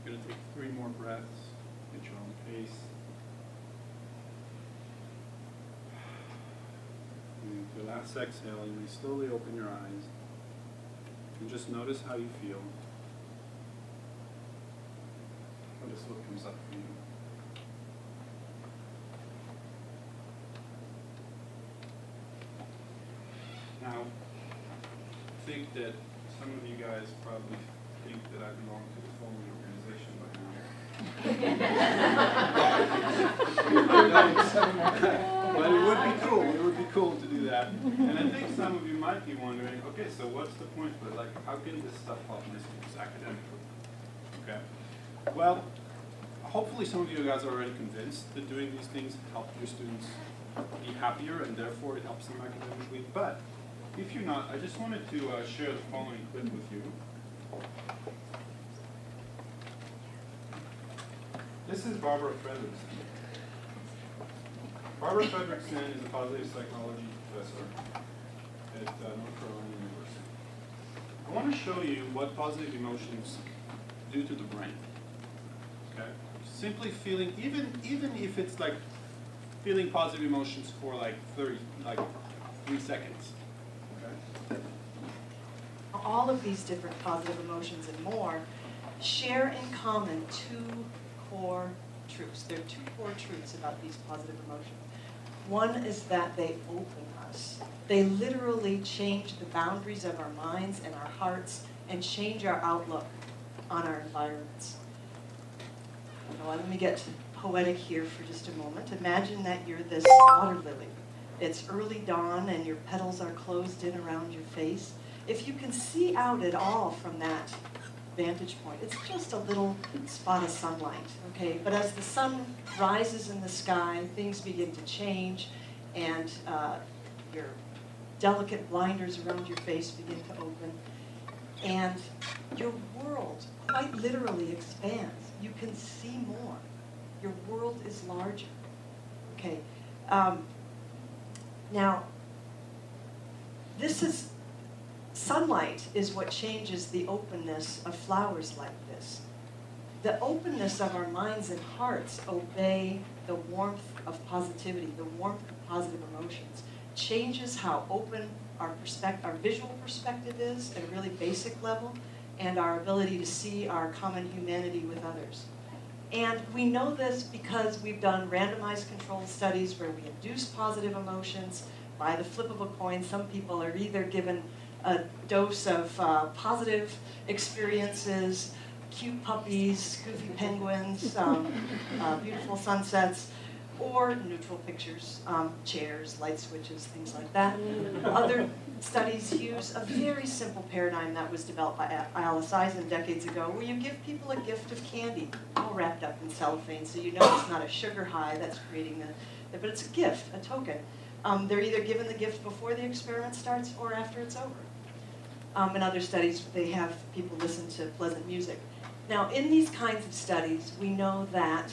You're going to take 3 more breaths at your own pace. And with your last exhale, you may slowly open your eyes and just notice how you feel. Notice what comes up for you. Now, I think that some of you guys probably think that I belong to the following organization by now. But it would be cool. It would be cool to do that. And I think some of you might be wondering, okay, so what's the point? But like, how can this stuff help my students academically? Okay. Well, hopefully some of you guys are already convinced that doing these things help your students be happier, and therefore it helps them academically. But if you're not, I just wanted to share the following clip with you. This is Barbara Fredrickson. Barbara Fredrickson is a positive psychology professor at North Carolina University. I want to show you what positive emotions do to the brain. Okay? Simply feeling, even if it's like feeling positive emotions for like 3 seconds. Okay? All of these different positive emotions and more share in common 2 core truths. There are 2 core truths about these positive emotions. One is that they open us. They literally change the boundaries of our minds and our hearts and change our outlook on our environments. Now, let me get poetic here for just a moment. Imagine that you're this water lily. It's early dawn and your petals are closed in around your face. If you can see out at all from that vantage point, it's just a little spot of sunlight, okay? But as the sun rises in the sky, things begin to change, and your delicate blinders around your face begin to open, and your world quite literally expands. You can see more. Your world is larger, okay? Now, sunlight is what changes the openness of flowers like this. The openness of our minds and hearts obey the warmth of positivity, the warmth of positive emotions, changes how open our visual perspective is at a really basic level, and our ability to see our common humanity with others. And we know this because we've done randomized controlled studies where we induce positive emotions by the flip of a coin. Some people are either given a dose of positive experiences, cute puppies, goofy penguins, beautiful sunsets, or neutral pictures, chairs, light switches, things like that. Other studies use a very simple paradigm that was developed by Alice Eisen decades ago, where you give people a gift of candy, all wrapped up in cellophane, so you know it's not a sugar high that's creating but it's a gift, a token. They're either given the gift before the experiment starts or after it's over. In other studies, they have people listen to pleasant music. Now, in these kinds of studies, we know that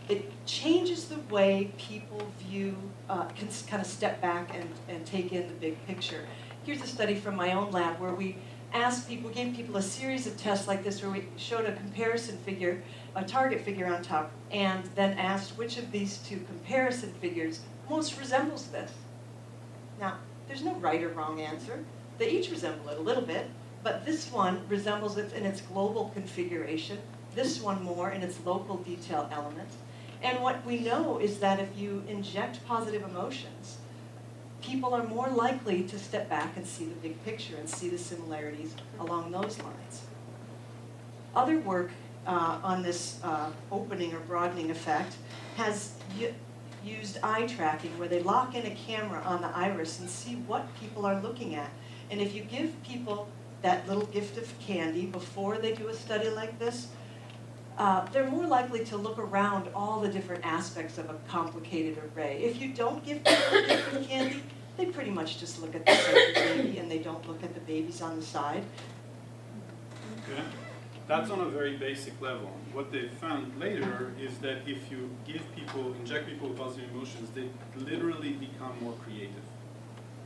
it changes the way people view, can kind of step back and take in the big picture. Here's a study from my own lab where we asked people, gave people a series of tests like this where we showed a comparison figure, a target figure on top, and then asked which of these 2 comparison figures most resembles this. Now, there's no right or wrong answer. They each resemble it a little bit, but this one resembles it in its global configuration, this one more in its local detail elements. And what we know is that if you inject positive emotions, people are more likely to step back and see the big picture and see the similarities along those lines. Other work on this opening or broadening effect has used eye tracking, where they lock in a camera on the iris and see what people are looking at. And if you give people that little gift of candy before they do a study like this, they're more likely to look around all the different aspects of a complicated array. If you don't give people a gift of candy, they pretty much just look at the center baby and they don't look at the babies on the side. Okay. That's on a very basic level. What they found later is that if you inject people with positive emotions, they literally become more creative.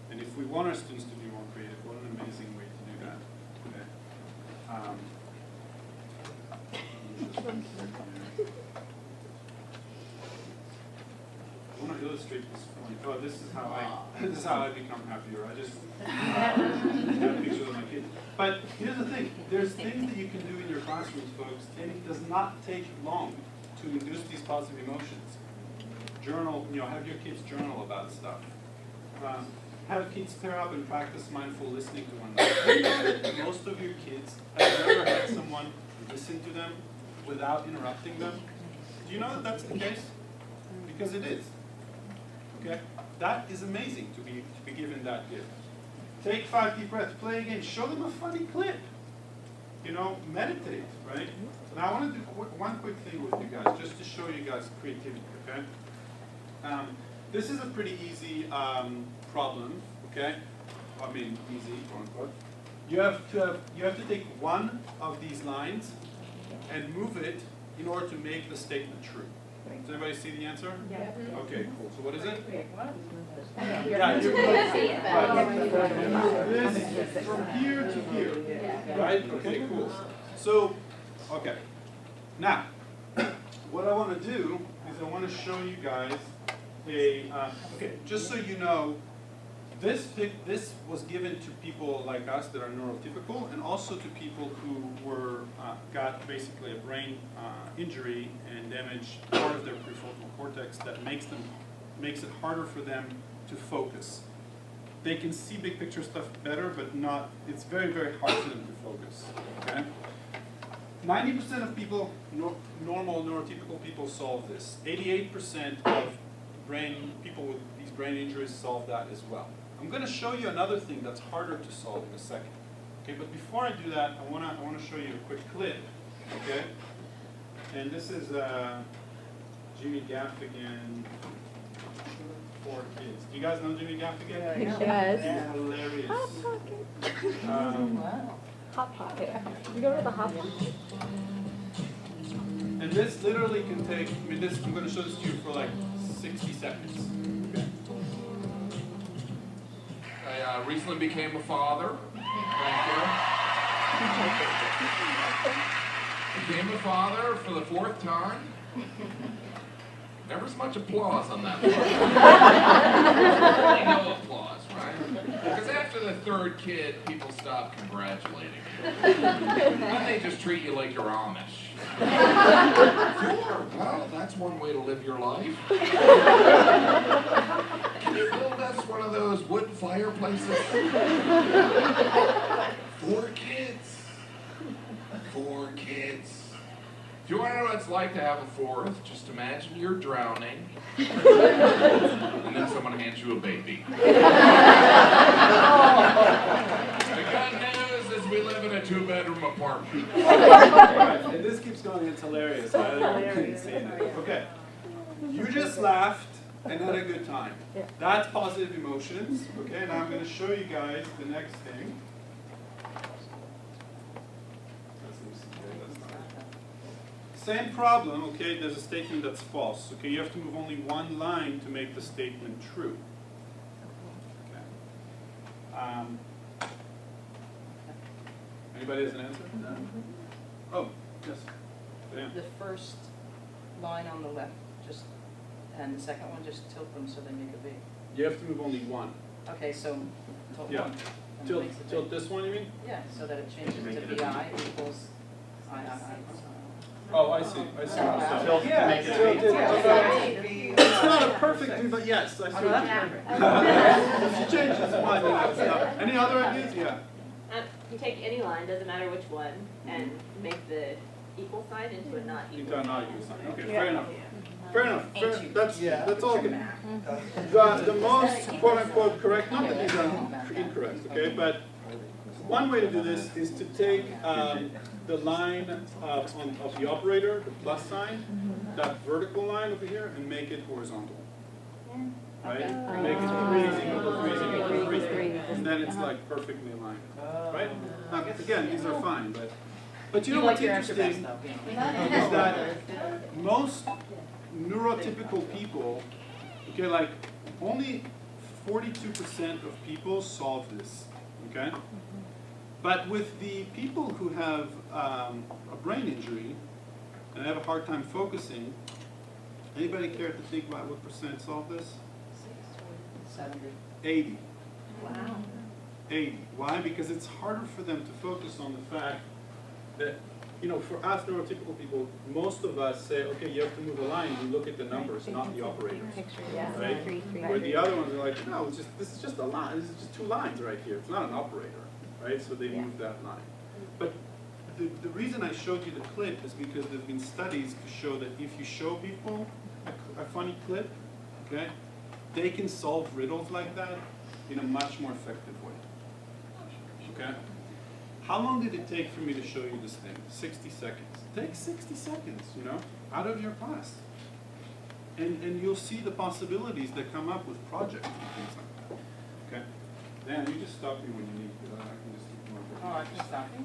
And if we want our students to be more creative, what an amazing way to do that. Okay. I want to illustrate this for you. Oh, this is how I become happier. I just have pictures of my kids. But here's the thing: there's things that you can do in your classrooms, folks, and it does not take long to induce these positive emotions. Journal, have your kids journal about stuff. Have kids pair up and practice mindful listening to one another. Most of your kids have never had someone listen to them without interrupting them. Do you know that that's the case? Because it is. Okay? That is amazing to be given that gift. Take 5 deep breaths, play a game, show them a funny clip. Meditate, right? Now I want to do one quick thing with you guys, just to show you guys creativity, okay? This is a pretty easy problem, okay? I mean, easy, quote unquote. You have to take one of these lines and move it in order to make the statement true. Does anybody see the answer? Yeah. Okay, cool. So what is it? Yeah, Yeah, you're can see it. This from here to here, right? Okay, cool. So, okay. Now, what I want to do is I want to show you guys okay, just so you know, this was given to people like us that are neurotypical, and also to people who got basically a brain injury and damage part of their prefrontal cortex that makes it harder for them to focus. They can see big picture stuff better, but it's very, very hard for them to focus, okay? 90% of people, normal neurotypical people solve this. 88% of people with these brain injuries solve that as well. I'm going to show you another thing that's harder to solve in a second. Okay, but before I do that, I want to show you a quick clip. Okay, and this is Jimmy Gaffigan, 4 Kids. Do you guys know Jimmy Gaffigan? Yes. He's hilarious. Hot Pocket. You go to the Hot Pocket. And this literally can take, I'm going to show this to you for like 60 seconds. Okay. I recently became a father. Thank you. Became a father for the 4th time. Never as much applause on that one. Really no applause, right? Because after the 3rd kid, people stop congratulating you. Then they just treat you like you're Amish. Sure, well, that's one way to live your life. Can you build us one of those wood fireplaces? 4 kids. 4 kids. If you want to know what it's like to have a 4th, just imagine you're drowning, and then someone hands you a baby. The good news is we live in a 2-bedroom apartment. Right, and this keeps going, it's hilarious. I couldn't see it. Okay, you just laughed and had a good time. That's positive emotions. Okay, now I'm going to show you guys the next thing. Same problem, okay, there's a statement that's false. Okay, you have to move only one line to make the statement true. Okay. Anybody has an answer? Oh, yes. Dan. The first line on the left, and the second one, just tilt them so they make a V. You have to move only one. Okay, so tilt Yeah. one. and it makes a Tilt V. this one, you mean? Yeah, so that it changes to VI equals I. Oh, I see. Tilt to make it Tilt it. a It's not a perfect V, but yes, I see what you're If you change this one, then that's enough. Any other ideas? Yeah. You take any line, doesn't matter which one, and make the equal sign into a not You equal don't know sign. you sign. Okay, fair enough. Fair enough. That's all good. Math. The most quote unquote correct, not that these are incorrect, okay, but one way to do this is to take the line of the operator, the plus sign, that vertical line over here, and make it horizontal. Right? Make it 3 is equal to 3 is equal to 3. And then it's like perfectly aligned. Right? Now, again, these are fine, but you know what's interesting is that most neurotypical people, okay, like only 42% of people solve this, okay? But with the people who have a brain injury and have a hard time focusing, anybody care to think about what percent solve this? 70. 80. Wow. 80. Why? Because it's harder for them to focus on the fact that, you know, for us neurotypical people, most of us say, okay, you have to move a line, you look at the numbers, not the operators. Right? Where the other ones are like, no, this is just a line, this is just 2 lines right here, it's not an operator, right? So they move that line. But the reason I showed you the clip is because there have been studies to show that if you show people a funny clip, okay, they can solve riddles like that in a much more effective way. Okay? How long did it take for me to show you this thing? 60 seconds. Take 60 seconds, you know, out of your class. And you'll see the possibilities that come up with projects and things like that. Okay? Dan, you just stop me when you need to. I can just keep going. Oh, I can stop you?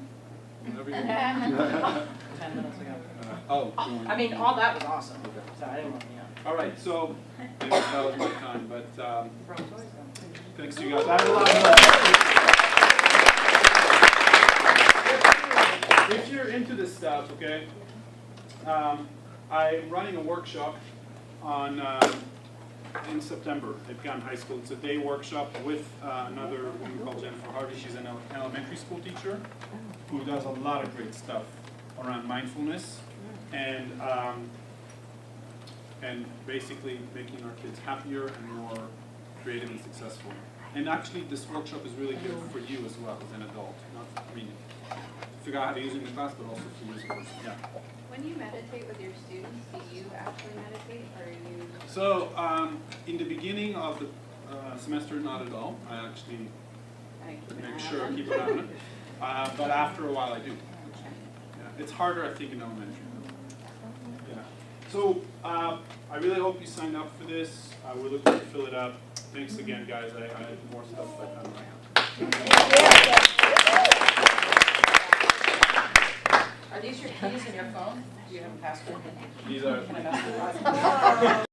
Whenever you want. 10 minutes ago. Oh. I mean, all that was awesome, so I didn't want, All right, so maybe that was my time, but Brought toys though. thanks to you guys. I had a lot of fun. If you're into this stuff, okay, I'm running a workshop on in September at Pecan High School. It's a day workshop with another woman called Jennifer Harvey. She's an elementary school teacher who does a lot of great stuff around mindfulness and basically making our kids happier and more creative and successful. And actually, this workshop is really good for you as well as an adult. Not, I mean, figure out how to use it in the class, but also for you as a person. Yeah. When you meditate with your students, do you actually meditate, or are you? So, in the beginning of the semester, not at all. I actually make sure I keep an eye on it. But after a while, I do. Yeah. It's harder, I think, in elementary. Yeah. So, I really hope you signed up for this. We're looking to fill it up. Thanks again, guys. I have more stuff, but I don't know. Are these your keys and your phone? Do you have a password? These are. Can I mess with that?